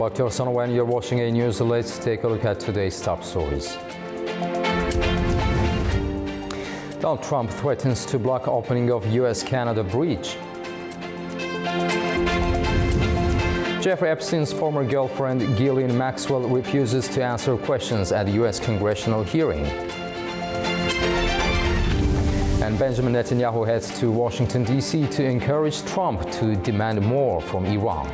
Bakhtiar Sanova and you're watching A News. Let's take a look at today's top stories. Donald Trump threatens to block opening of US-Canada bridge. Jeffrey Epstein's former girlfriend Ghislaine Maxwell refuses to answer questions at the US congressional hearing. And Benjamin Netanyahu heads to Washington, D.C. to encourage Trump to demand more from Iran.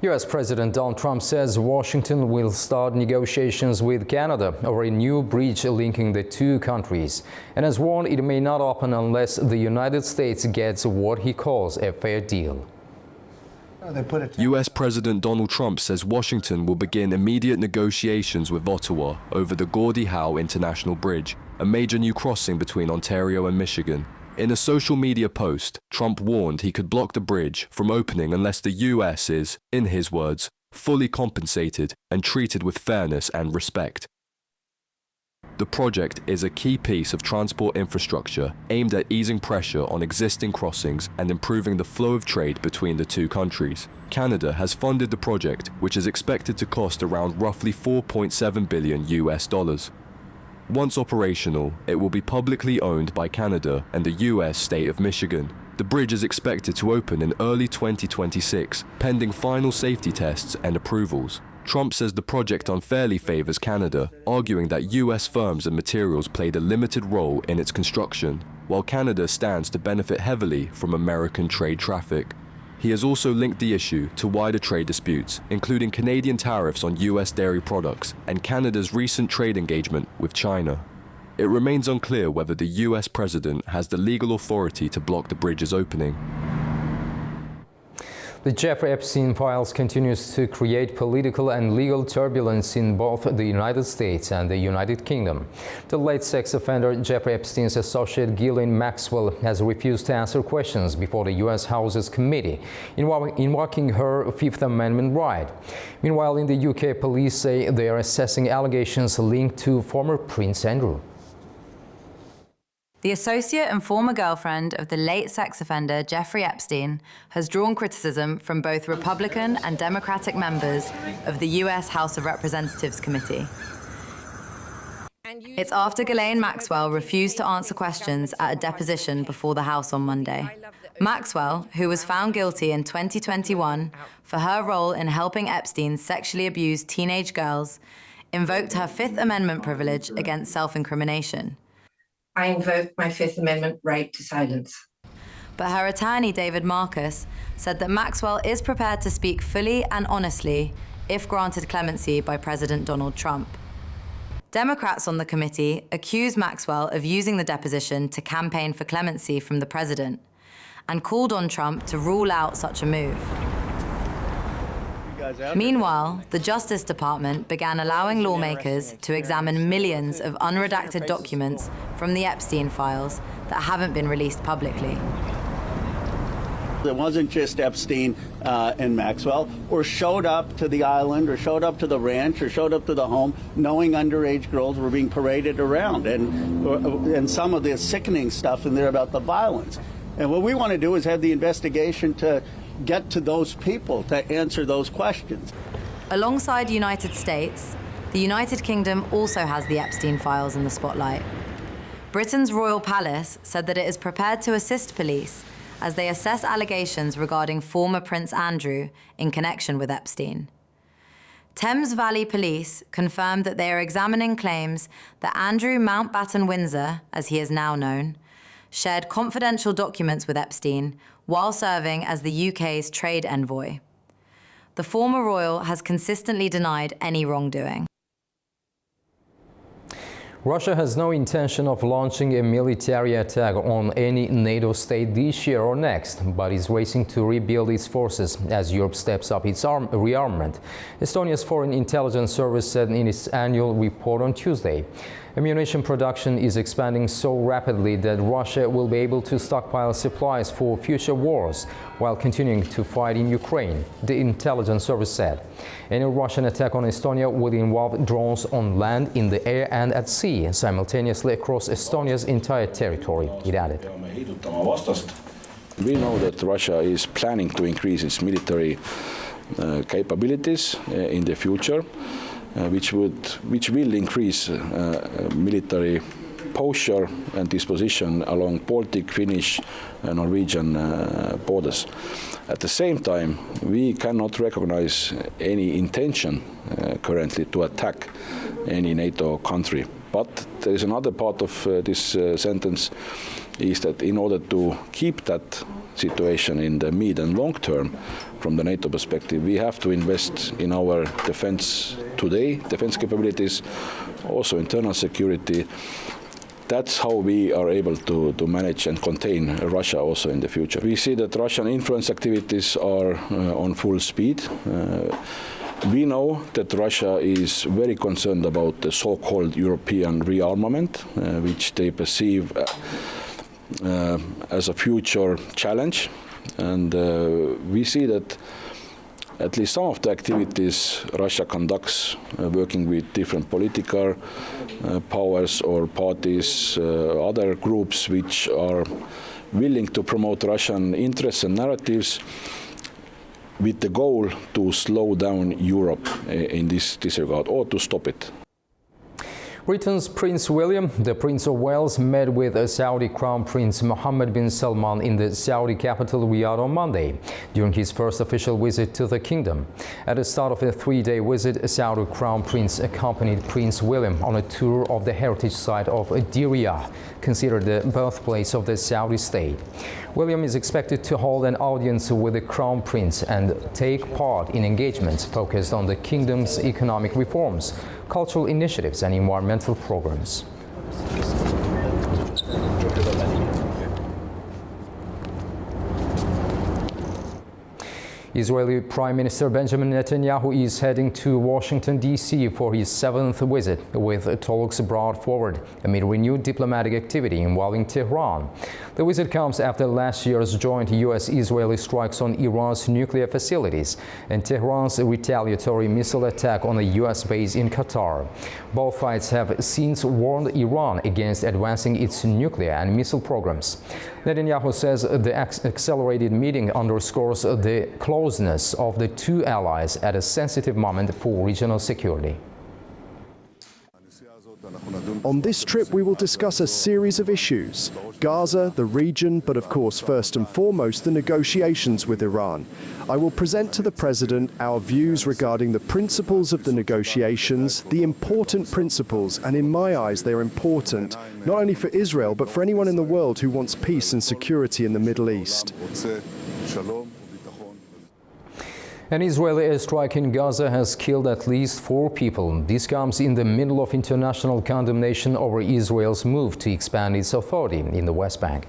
U.S. President Donald Trump says Washington will start negotiations with Canada over a new bridge linking the two countries, and has warned it may not open unless the United States gets what he calls a fair deal. U.S. President Donald Trump says Washington will begin immediate negotiations with Ottawa over the Gordie Howe International Bridge, a major new crossing between Ontario and Michigan. In a social media post, Trump warned he could block the bridge from opening unless the U.S. is, in his words, fully compensated and treated with fairness and respect. The project is a key piece of transport infrastructure aimed at easing pressure on existing crossings and improving the flow of trade between the two countries. Canada has funded the project, which is expected to cost around roughly $4.7 billion US. Once operational, it will be publicly owned by Canada and the US state of Michigan. The bridge is expected to open in early 2026, pending final safety tests and approvals. Trump says the project unfairly favors Canada, arguing that US firms and materials played a limited role in its construction, while Canada stands to benefit heavily from American trade traffic. He has also linked the issue to wider trade disputes, including Canadian tariffs on US dairy products and Canada's recent trade engagement with China. It remains unclear whether the US president has the legal authority to block the bridge's opening. The Jeffrey Epstein files continues to create political and legal turbulence in both the United States and the United Kingdom. The late sex offender Jeffrey Epstein's associate Ghislaine Maxwell has refused to answer questions before the U.S. House's committee, invoking her Fifth Amendment right. Meanwhile, in the UK, police say they are assessing allegations linked to former Prince Andrew. The associate and former girlfriend of the late sex offender Jeffrey Epstein has drawn criticism from both Republican and Democratic members of the US House of Representatives Committee. It's after Ghislaine Maxwell refused to answer questions at a deposition before the House on Monday. Maxwell, who was found guilty in 2021 for her role in helping Epstein sexually abuse teenage girls, invoked her Fifth Amendment privilege against self-incrimination. I invoke my Fifth Amendment right to silence. But her attorney, David Marcus, said that Maxwell is prepared to speak fully and honestly if granted clemency by President Donald Trump. Democrats on the committee accused Maxwell of using the deposition to campaign for clemency from the president and called on Trump to rule out such a move. Meanwhile, the Justice Department began allowing lawmakers to examine millions of unredacted documents from the Epstein files that haven't been released publicly. It wasn't just Epstein and Maxwell, or showed up to the island, or showed up to the ranch, or showed up to the home knowing underage girls were being paraded around, and some of the sickening stuff in there about the violence. And what we want to do is have the investigation to get to those people to answer those questions. Alongside the United States, the United Kingdom also has the Epstein files in the spotlight. Britain's Royal Palace said that it is prepared to assist police as they assess allegations regarding former Prince Andrew in connection with Epstein. Thames Valley Police confirmed that they are examining claims that Andrew Mountbatten Windsor, as he is now known, shared confidential documents with Epstein while serving as the UK's trade envoy. The former royal has consistently denied any wrongdoing. Russia has no intention of launching a military attack on any NATO state this year or next, but is racing to rebuild its forces as Europe steps up its rearmament. Estonia's Foreign Intelligence Service said in its annual report on Tuesday. Ammunition production is expanding so rapidly that Russia will be able to stockpile supplies for future wars while continuing to fight in Ukraine, the intelligence service said. Any Russian attack on Estonia will involve drones on land, in the air and at sea, simultaneously across Estonia's entire territory, it added. We know that Russia is planning to increase its military capabilities in the future, which will increase military posture and disposition along Baltic, Finnish, and Norwegian borders. At the same time, we cannot recognize any intention currently to attack any NATO country. But there is another part of this sentence, is that in order to keep that situation in the mid and long term, from the NATO perspective, we have to invest in our defense today, defense capabilities, also internal security. That's how we are able to manage and contain Russia also in the future. We see that Russian influence activities are on full speed. We know that Russia is very concerned about the so-called European rearmament, which they perceive as a future challenge. And we see that at least some of the activities Russia conducts, working with different political powers or parties, other groups which are willing to promote Russian interests and narratives, with the goal to slow down Europe in this regard, or to stop it. Britain's Prince William, the Prince of Wales, met with Saudi Crown Prince Mohammed bin Salman in the Saudi capital Riyadh on Monday, during his first official visit to the kingdom. At the start of a three-day visit, Saudi Crown Prince accompanied Prince William on a tour of the heritage site of Diriyah, considered the birthplace of the Saudi state. William is expected to hold an audience with the Crown Prince and take part in engagements focused on the kingdom's economic reforms, cultural initiatives and environmental programs. Israeli Prime Minister Benjamin Netanyahu is heading to Washington, D.C. for his 7th visit, with talks brought forward amid renewed diplomatic activity involving Tehran. The visit comes after last year's joint U.S.-Israeli strikes on Iran's nuclear facilities and Tehran's retaliatory missile attack on a U.S. base in Qatar. Both sides have since warned Iran against advancing its nuclear and missile programs. Netanyahu says the accelerated meeting underscores the closeness of the two allies at a sensitive moment for regional security. On this trip, we will discuss a series of issues: Gaza, the region, but of course, first and foremost, the negotiations with Iran. I will present to the President our views regarding the principles of the negotiations, the important principles, and in my eyes, they are important, not only for Israel, but for anyone in the world who wants peace and security in the Middle East. An Israeli airstrike in Gaza has killed at least 4 people. This comes in the middle of international condemnation over Israel's move to expand its authority in the West Bank.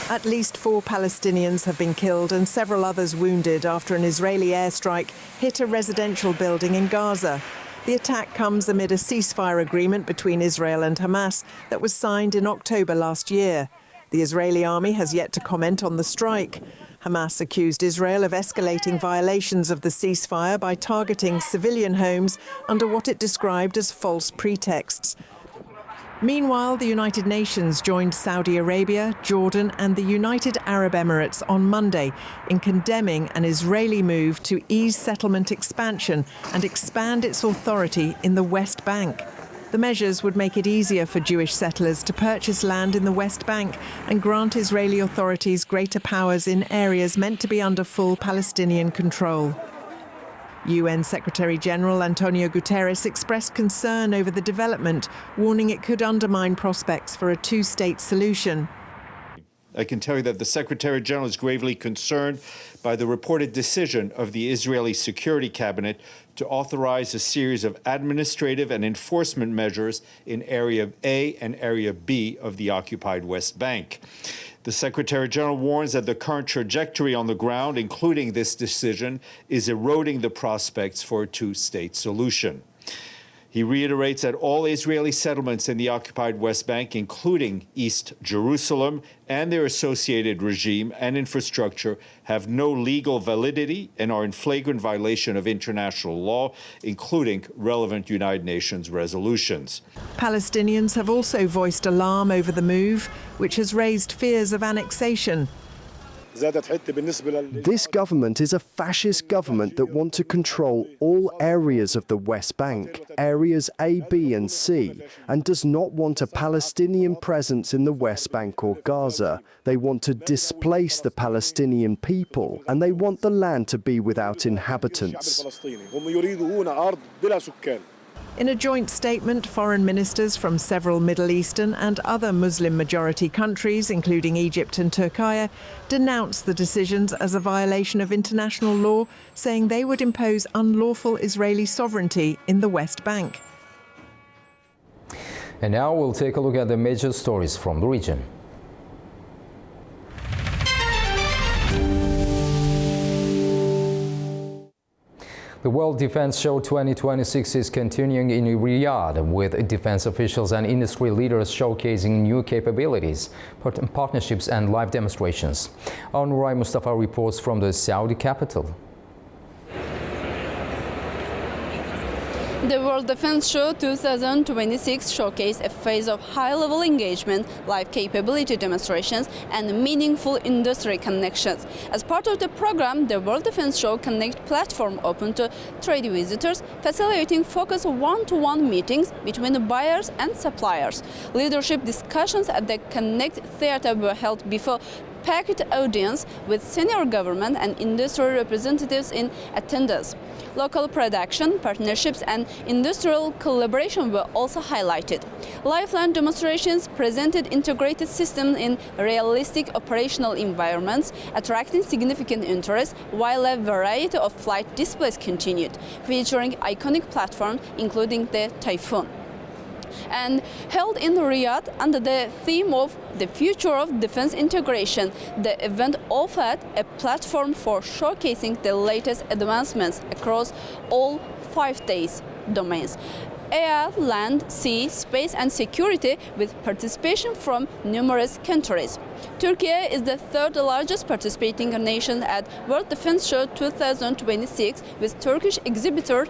At least 4 Palestinians have been killed and several others wounded after an Israeli airstrike hit a residential building in Gaza. The attack comes amid a ceasefire agreement between Israel and Hamas that was signed in October last year. The Israeli army has yet to comment on the strike. Hamas accused Israel of escalating violations of the ceasefire by targeting civilian homes under what it described as false pretexts. Meanwhile, the United Nations joined Saudi Arabia, Jordan and the United Arab Emirates on Monday in condemning an Israeli move to ease settlement expansion and expand its authority in the West Bank. The measures would make it easier for Jewish settlers to purchase land in the West Bank and grant Israeli authorities greater powers in areas meant to be under full Palestinian control. UN Secretary-General Antonio Guterres expressed concern over the development, warning it could undermine prospects for a two-state solution. I can tell you that the Secretary-General is gravely concerned by the reported decision of the Israeli Security Cabinet to authorize a series of administrative and enforcement measures in Area A and Area B of the occupied West Bank. The Secretary-General warns that the current trajectory on the ground, including this decision, is eroding the prospects for a two-state solution. He reiterates that all Israeli settlements in the occupied West Bank, including East Jerusalem and their associated regime and infrastructure, have no legal validity and are in flagrant violation of international law, including relevant United Nations resolutions. Palestinians have also voiced alarm over the move, which has raised fears of annexation. This government is a fascist government that want to control all areas of the West Bank, areas A, B and C, and does not want a Palestinian presence in the West Bank or Gaza. They want to displace the Palestinian people, and they want the land to be without inhabitants. In a joint statement, foreign ministers from several Middle Eastern and other Muslim-majority countries, including Egypt and Turkey, denounced the decisions as a violation of international law, saying they would impose unlawful Israeli sovereignty in the West Bank. And now we'll take a look at the major stories from the region. The World Defense Show 2026 is continuing in Riyadh, with defense officials and industry leaders showcasing new capabilities, partnerships and live demonstrations. Our Nuray Mustafa reports from the Saudi capital. The World Defense Show 2026 showcased a phase of high-level engagement, live capability demonstrations, and meaningful industry connections. As part of the program, the World Defense Show Connect platform opened to trade visitors, facilitating focused one-to-one meetings between the buyers and suppliers. Leadership discussions at the Connect Theater were held before packed audience with senior government and industry representatives in attendance. Local production, partnerships and industrial collaboration were also highlighted. Lifeline demonstrations presented integrated systems in realistic operational environments, attracting significant interest, while a variety of flight displays continued, featuring iconic platforms including the Typhoon. And held in Riyadh under the theme of the future of defense integration, the event offered a platform for showcasing the latest advancements across all 5 days domains: air, land, sea, space and security, with participation from numerous countries. Turkey is the third largest participating nation at World Defense Show 2026, with Turkish exhibitors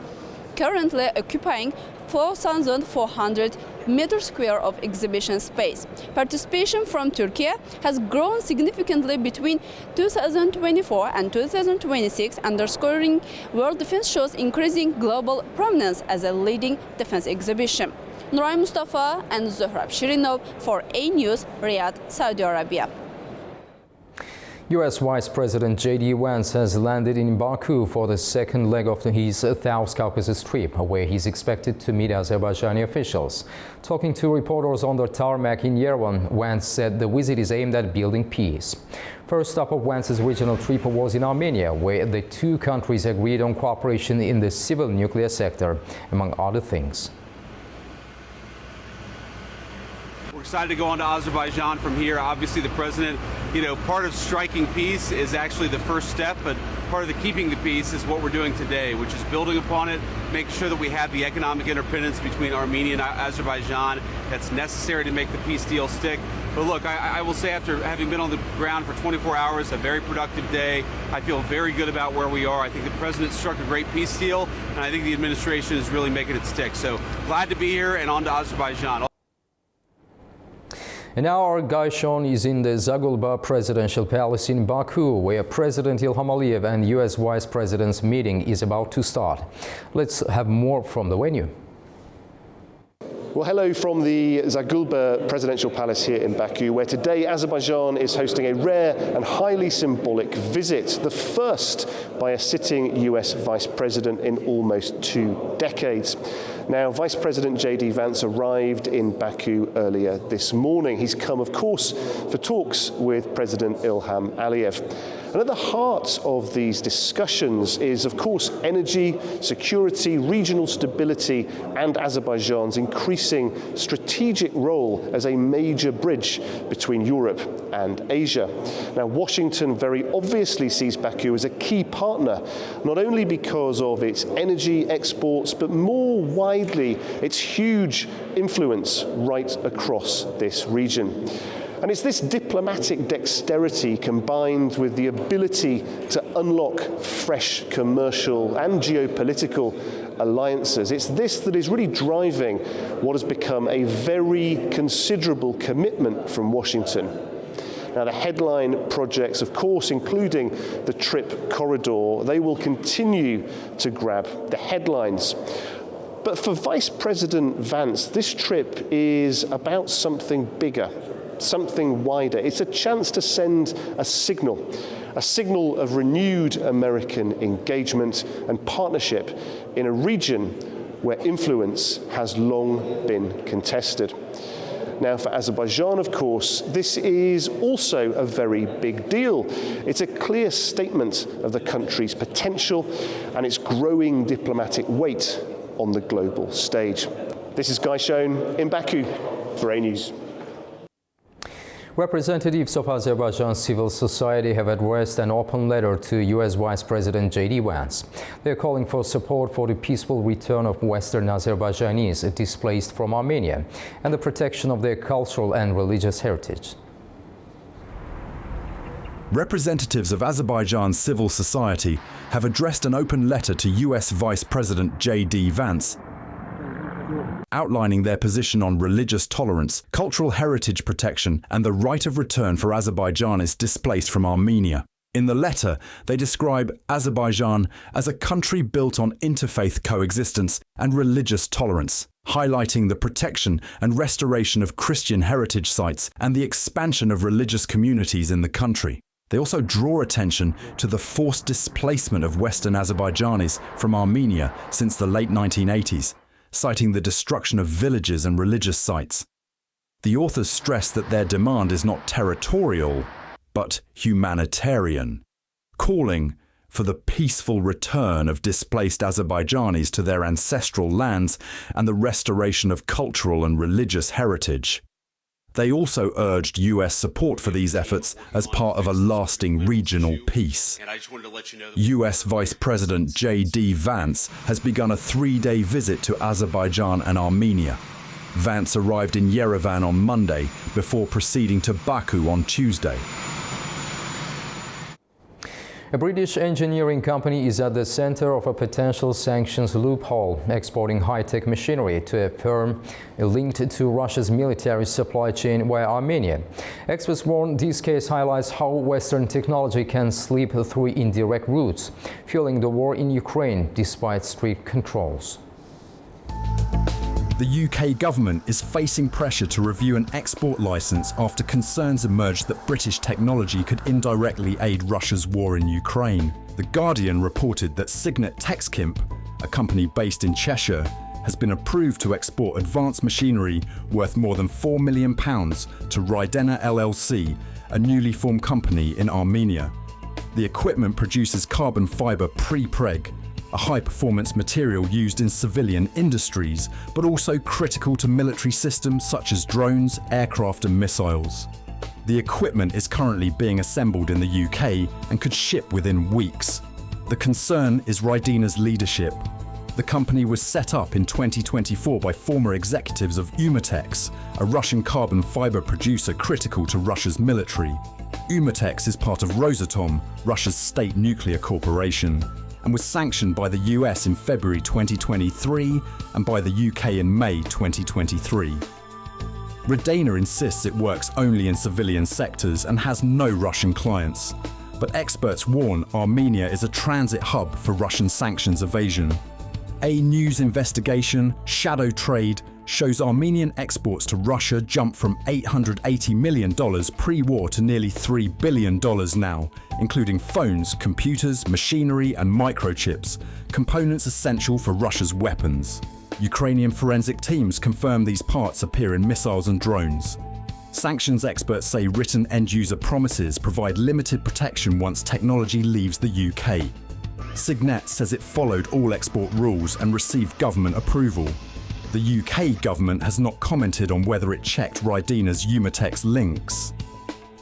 currently occupying 4,400 meters square of exhibition space. Participation from Turkey has grown significantly between 2024 and 2026, underscoring World Defense Show's increasing global prominence as a leading defense exhibition. Nuray Mustafa and Zohrab Shirinov for A News, Riyadh, Saudi Arabia. U.S. Vice President J.D. Vance has landed in Baku for the second leg of his South Caucasus trip, where he's expected to meet Azerbaijani officials. Talking to reporters on the tarmac in Yerevan, Vance said the visit is aimed at building peace. First stop of Vance's regional trip was in Armenia, where the two countries agreed on cooperation in the civil nuclear sector, among other things. Excited to go on to Azerbaijan from here. Obviously, the president, part of striking peace is actually the first step, but part of the keeping the peace is what we're doing today, which is building upon it, making sure that we have the economic interdependence between Armenia and Azerbaijan that's necessary to make the peace deal stick. But look, I will say, after having been on the ground for 24 hours, a very productive day, I feel very good about where we are. I think the president struck a great peace deal, and I think the administration is really making it stick. So glad to be here and on to Azerbaijan. And now our Guy Sean is in the Zagulba Presidential Palace in Baku, where President Ilham Aliyev and U.S. Vice President's meeting is about to start. Let's have more from the venue. Well, hello from the Zagulba Presidential Palace here in Baku, where today Azerbaijan is hosting a rare and highly symbolic visit, the first by a sitting US Vice President in almost 2 decades. Now, Vice President J.D. Vance arrived in Baku earlier this morning. He's come, of course, for talks with President Ilham Aliyev. And at the heart of these discussions is, of course, energy, security, regional stability, and Azerbaijan's increasing increasing strategic role as a major bridge between Europe and Asia. Now, Washington very obviously sees Baku as a key partner, not only because of its energy exports, but more widely, its huge influence right across this region. And it's this diplomatic dexterity combined with the ability to unlock fresh commercial and geopolitical alliances. It's this that is really driving what has become a very considerable commitment from Washington. Now, the headline projects, of course, including the Trip Corridor, they will continue to grab the headlines. But for Vice President Vance, this trip is about something bigger, something wider. It's a chance to send a signal of renewed American engagement and partnership in a region where influence has long been contested. Now, for Azerbaijan, of course, this is also a very big deal. It's a clear statement of the country's potential and its growing diplomatic weight on the global stage. This is Guy Schoen in Baku for A News. Representatives of Azerbaijan civil society have addressed an open letter to U.S. Vice President J.D. Vance. They're calling for support for the peaceful return of Western Azerbaijanis displaced from Armenia and the protection of their cultural and religious heritage. Representatives of Azerbaijan civil society have addressed an open letter to U.S. Vice President J.D. Vance, outlining their position on religious tolerance, cultural heritage protection, and the right of return for Azerbaijanis displaced from Armenia. In the letter, they describe Azerbaijan as a country built on interfaith coexistence and religious tolerance, highlighting the protection and restoration of Christian heritage sites and the expansion of religious communities in the country. They also draw attention to the forced displacement of Western Azerbaijanis from Armenia since the late 1980s, citing the destruction of villages and religious sites. The authors stress that their demand is not territorial, but humanitarian, calling for the peaceful return of displaced Azerbaijanis to their ancestral lands and the restoration of cultural and religious heritage. They also urged US support for these efforts as part of a lasting regional peace. US Vice President J.D. Vance has begun a 3-day visit to Azerbaijan and Armenia. Vance arrived in Yerevan on Monday before proceeding to Baku on Tuesday. A British engineering company is at the center of a potential sanctions loophole, exporting high-tech machinery to a firm linked to Russia's military supply chain via Armenia. Experts warn this case highlights how Western technology can slip through indirect routes, fueling the war in Ukraine despite strict controls. The UK government is facing pressure to review an export licence after concerns emerged that British technology could indirectly aid Russia's war in Ukraine. The Guardian reported that Signet Texkimp, a company based in Cheshire, has been approved to export advanced machinery worth more than £4 million to Rydena LLC, a newly formed company in Armenia. The equipment produces carbon fibre pre-preg, a high-performance material used in civilian industries, but also critical to military systems such as drones, aircraft and missiles. The equipment is currently being assembled in the UK and could ship within weeks. The concern is Rydena's leadership. The company was set up in 2024 by former executives of Umatex, a Russian carbon fibre producer critical to Russia's military. Umatex is part of Rosatom, Russia's state nuclear corporation, and was sanctioned by the US in February 2023 and by the UK in May 2023. Rydena insists it works only in civilian sectors and has no Russian clients. But experts warn Armenia is a transit hub for Russian sanctions evasion. A news investigation, Shadow Trade, shows Armenian exports to Russia jump from $880 million pre-war to nearly $3 billion now, including phones, computers, machinery and microchips, components essential for Russia's weapons. Ukrainian forensic teams confirm these parts appear in missiles and drones. Sanctions experts say written end-user promises provide limited protection once technology leaves the UK. Signet says it followed all export rules and received government approval. The UK government has not commented on whether it checked Rydina's Eumatex links.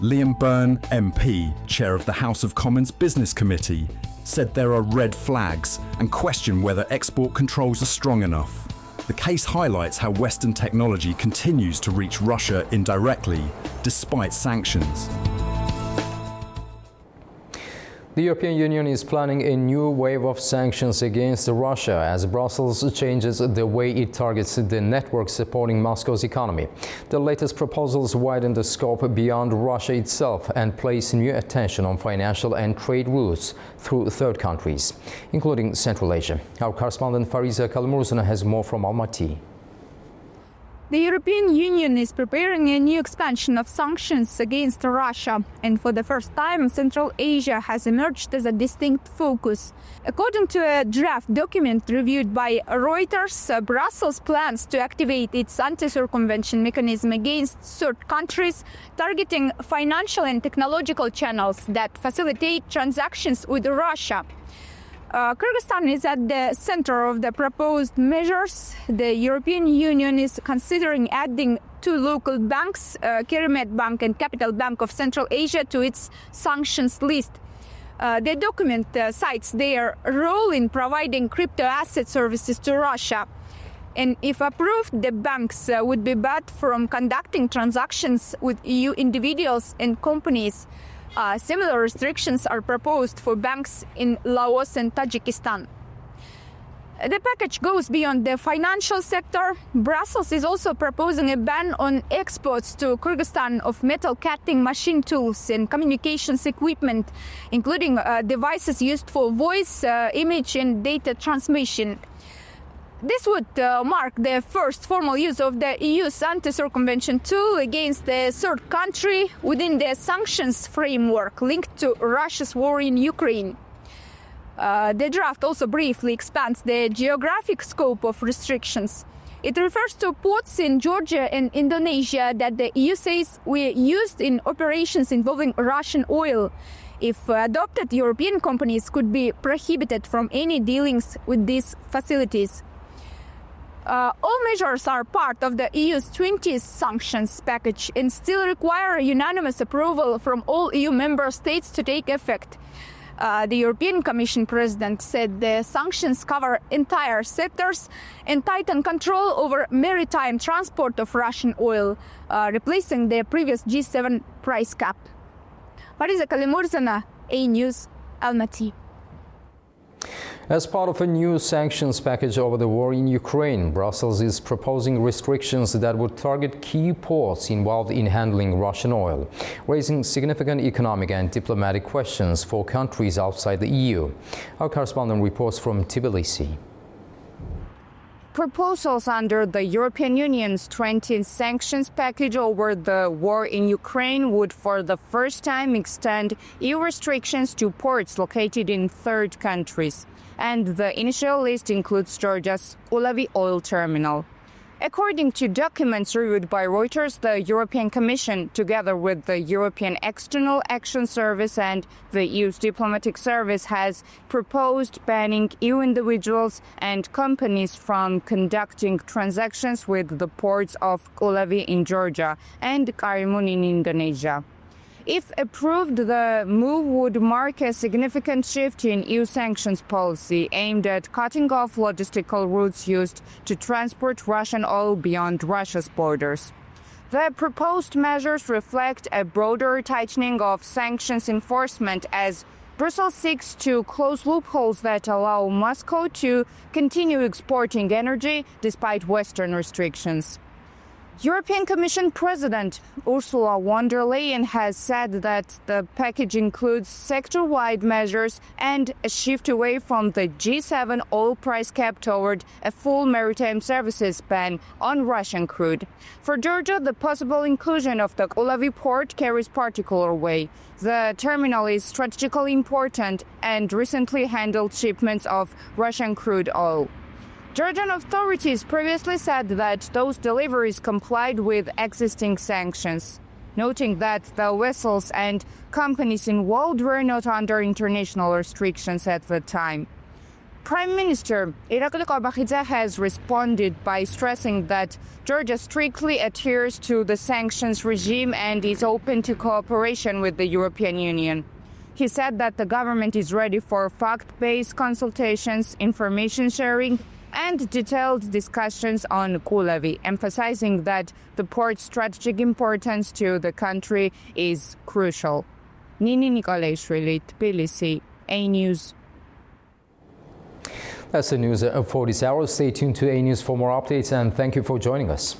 Liam Byrne, MP, chair of the House of Commons Business Committee, said there are red flags and questioned whether export controls are strong enough. The case highlights how Western technology continues to reach Russia indirectly, despite sanctions. The European Union is planning a new wave of sanctions against Russia as Brussels changes the way it targets the network supporting Moscow's economy. The latest proposals widen the scope beyond Russia itself and place new attention on financial and trade routes through third countries, including Central Asia. Our correspondent Fariza Kalimurzina has more from Almaty. The European Union is preparing a new expansion of sanctions against Russia, and for the first time, Central Asia has emerged as a distinct focus. According to a draft document reviewed by Reuters, Brussels plans to activate its anti-circumvention mechanism against third countries, targeting financial and technological channels that facilitate transactions with Russia. Kyrgyzstan is at the center of the proposed measures. The European Union is considering adding two local banks, Kerimet Bank and Capital Bank of Central Asia, to its sanctions list. The document cites their role in providing crypto asset services to Russia. And if approved, the banks would be barred from conducting transactions with EU individuals and companies. Similar restrictions are proposed for banks in Laos and Tajikistan. The package goes beyond the financial sector. Brussels is also proposing a ban on exports to Kyrgyzstan of metal cutting machine tools and communications equipment, including devices used for voice, image and data transmission. This would mark the first formal use of the EU's anti-circumvention tool against a third country within the sanctions framework linked to Russia's war in Ukraine. The draft also briefly expands the geographic scope of restrictions. It refers to ports in Georgia and Indonesia that the EU says were used in operations involving Russian oil. If adopted, European companies could be prohibited from any dealings with these facilities. All measures are part of the EU's 20th sanctions package and still require unanimous approval from all EU member states to take effect. The European Commission President said the sanctions cover entire sectors and tighten control over maritime transport of Russian oil, replacing the previous G7 price cap. Fariza Kalimurzina, A News, Almaty. As part of a new sanctions package over the war in Ukraine, Brussels is proposing restrictions that would target key ports involved in handling Russian oil, raising significant economic and diplomatic questions for countries outside the EU. Our correspondent reports from Tbilisi. Proposals under the European Union's 20th sanctions package over the war in Ukraine would for the first time extend EU restrictions to ports located in third countries. And the initial list includes Georgia's Ulavi oil terminal. According to documents reviewed by Reuters, the European Commission, together with the European External Action Service and the EU's diplomatic service, has proposed banning EU individuals and companies from conducting transactions with the ports of Ulavi in Georgia and Karimun in Indonesia. If approved, the move would mark a significant shift in EU sanctions policy aimed at cutting off logistical routes used to transport Russian oil beyond Russia's borders. The proposed measures reflect a broader tightening of sanctions enforcement as Brussels seeks to close loopholes that allow Moscow to continue exporting energy despite Western restrictions. European Commission President Ursula von der Leyen has said that the package includes sector-wide measures and a shift away from the G7 oil price cap toward a full maritime services ban on Russian crude. For Georgia, the possible inclusion of the Ulavi port carries particular weight. The terminal is strategically important and recently handled shipments of Russian crude oil. Georgian authorities previously said that those deliveries complied with existing sanctions, noting that the vessels and companies involved were not under international restrictions at the time. Prime Minister Irakli Qorbakidze has responded by stressing that Georgia strictly adheres to the sanctions regime and is open to cooperation with the European Union. He said that the government is ready for fact-based consultations, information sharing, and detailed discussions on Kulevi, emphasizing that the port's strategic importance to the country is crucial. Nini Nikolaishvili, Tbilisi, A News. That's the news for this hour. Stay tuned to A News for more updates, and thank you for joining us.